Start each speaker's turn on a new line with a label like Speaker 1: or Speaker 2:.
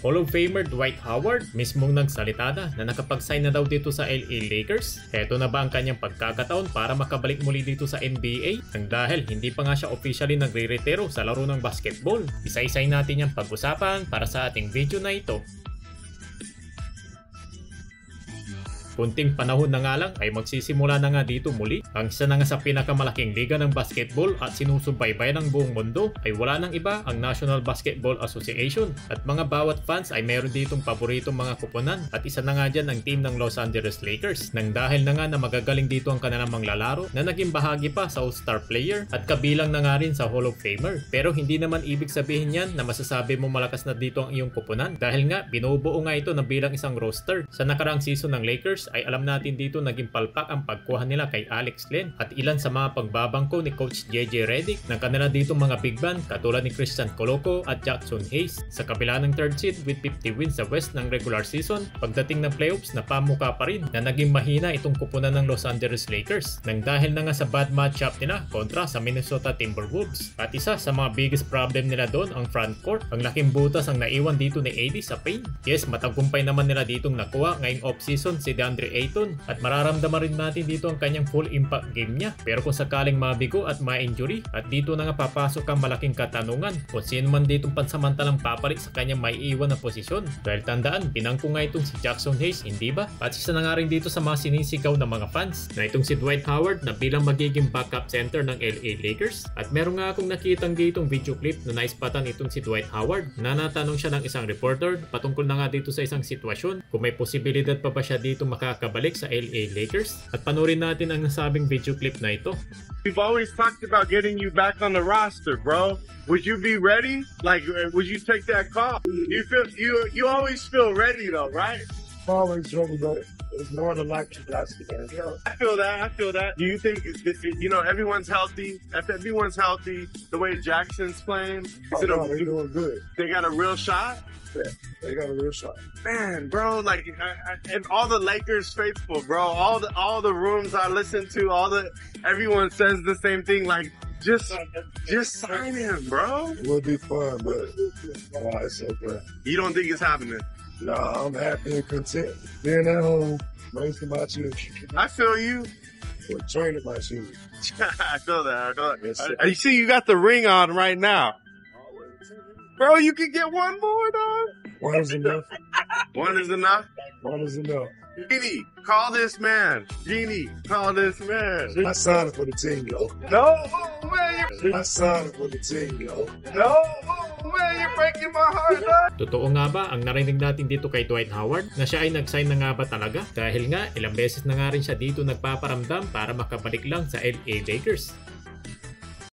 Speaker 1: Hall of Famer Dwight Howard mismong nagsalita na nakapag-sign na daw dito sa LA Lakers. Heto na ba ang kanyang pagkakataon para makabalik muli dito sa NBA? Nang dahil hindi pa nga siya officially nagre-retiro sa laro ng basketball. Isa-isay natin yung pag-usapan para sa ating video na ito. Kunting panahon na nga lang ay magsisimula na nga dito muli ang isa na nga sa pinakamalaking liga ng basketball at sinusubaybay ng buong mundo ay wala nang iba ang National Basketball Association at mga bawat fans ay meron ditong paboritong mga kuponan at isa na nga dyan ang team ng Los Angeles Lakers nang dahil na nga na magagaling dito ang kanilang mga lalaro na naging bahagi pa sa All-Star player at kabilang na nga rin sa Hall of Famer. Pero hindi naman ibig sabihin yan na masasabi mo malakas na dito ang iyong kuponan dahil nga binubuo nga ito na bilang isang roster. Sa nakaraang season ng Lakers ay alam natin dito naging palpak ang pagkuha nila kay Alex Len at ilan sa mga pagbabangko ni Coach JJ Redick ng kanila dito mga big man katulad ni Christian Coloco at Jackson Hayes. Sa kabila ng third seed with 50 wins sa West ng regular season, pagdating ng playoffs napamuka pa rin na naging mahina itong kupunan ng Los Angeles Lakers nang dahil na nga sa bad matchup nila kontra sa Minnesota Timberwolves. At isa sa mga biggest problem nila doon ang front court. Ang laking butas ang naiwan dito ni AD sa paint. Yes, matagumpay naman nila ditong nakuha ngayong off-season si DeAndre Ayton at mararamdaman rin natin dito ang kanyang full impact game niya. Pero kung sakaling mabigo at ma-injury at dito na nga papasok ang malaking katanungan kung sino man ditong pansamantalang papalit sa kanyang may iwan na posisyon. Dahil tandaan, pinangko nga itong si Jackson Hayes, hindi ba? At isa na nga rin dito sa mga sinisigaw ng mga fans na itong si Dwight Howard na bilang magiging backup center ng LA Lakers. At meron nga akong nakitang ditong video clip na naispatan itong si Dwight Howard na natanong siya ng isang reporter patungkol na nga dito sa isang sitwasyon kung may posibilidad pa ba siya dito makakabalik sa LA Lakers at panoorin natin ang nasabing video clip na ito.
Speaker 2: We've always talked about getting you back on the roster, bro. Would you be ready? Like, would you take that call? You always feel ready though, right?
Speaker 3: Always ready, but it's more than likely that's the game.
Speaker 2: I feel that. Do you think, everyone's healthy? If everyone's healthy, the way Jackson's playing,
Speaker 3: They're doing good.
Speaker 2: they got a real shot?
Speaker 3: Yeah, they got a real shot.
Speaker 2: Man, bro, like, and all the Lakers faithful, bro, all the rooms I listen to, everyone says the same thing, like, just sign him, bro.
Speaker 3: It would be fun, but it's so bad.
Speaker 2: You don't think it's happening?
Speaker 3: No, I'm happy and content. Being at home, racing my children.
Speaker 2: I feel you.
Speaker 3: Or training my children.
Speaker 2: I feel that.
Speaker 3: Yes, sir.
Speaker 2: You see, you got the ring on right now. Bro, you can get one more, dog.
Speaker 3: One is enough.
Speaker 2: One is enough.
Speaker 3: One is enough.
Speaker 2: Genie, call this man. Genie, call this man.
Speaker 3: I signed for the team, yo.
Speaker 2: No way,
Speaker 3: I signed for the team, yo.
Speaker 2: no way, you're breaking my heart, dog.
Speaker 1: Totoo nga ba ang narinig natin dito kay Dwight Howard na siya ay nag-sign na nga ba talaga? Dahil nga ilang beses na nga rin siya dito nagpaparamdam para makabalik lang sa LA Lakers.